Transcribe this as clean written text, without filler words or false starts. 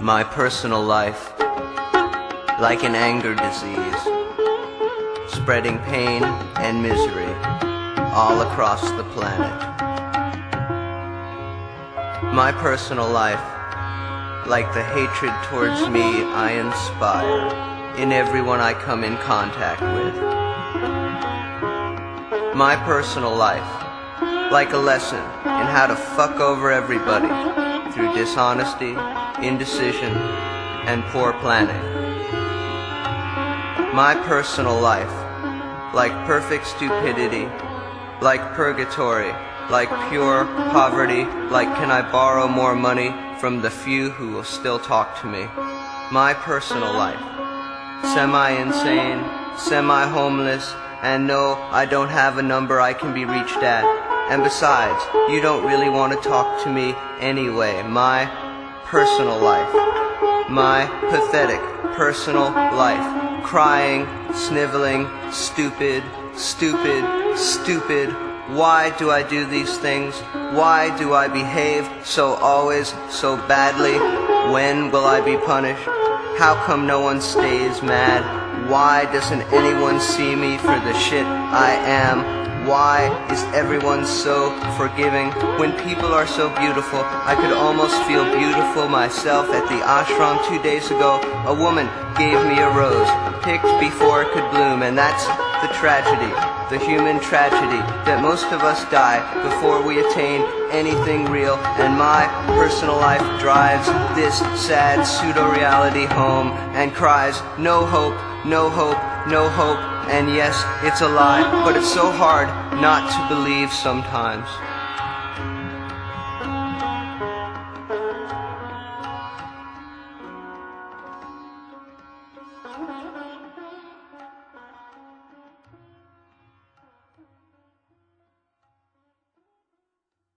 My personal life, like an anger disease, spreading pain and misery all across the planet. My personal life, like the hatred towards me I inspire in everyone I come in contact with. My personal life, like a lesson in how to fuck over everybody through dishonesty, indecision, and poor planning. My personal life, like perfect stupidity, like purgatory, like pure poverty, like can I borrow more money from the few who will still talk to me. My personal life, semi-insane, semi-homeless, and no, I don't have a number I can be reached at. And besides, you don't really want to talk to me anyway. My personal life, my pathetic personal life, crying, sniveling, stupid, stupid, stupid. Why do I do these things? Why do I behave so always so badly? When will I be punished? How come no one stays mad? Why doesn't anyone see me for the shit I am? Why is everyone so forgiving? When people are so beautiful, I could almost feel beautiful myself. At the ashram 2 days ago, a woman gave me a rose, picked before it could bloom, and that's the tragedy, the human tragedy, that most of us die before we attain anything real. And my personal life drives this sad pseudo-reality home and cries, no hope, no hope, no hope. And yes, it's a lie, but it's so hard not to believe sometimes.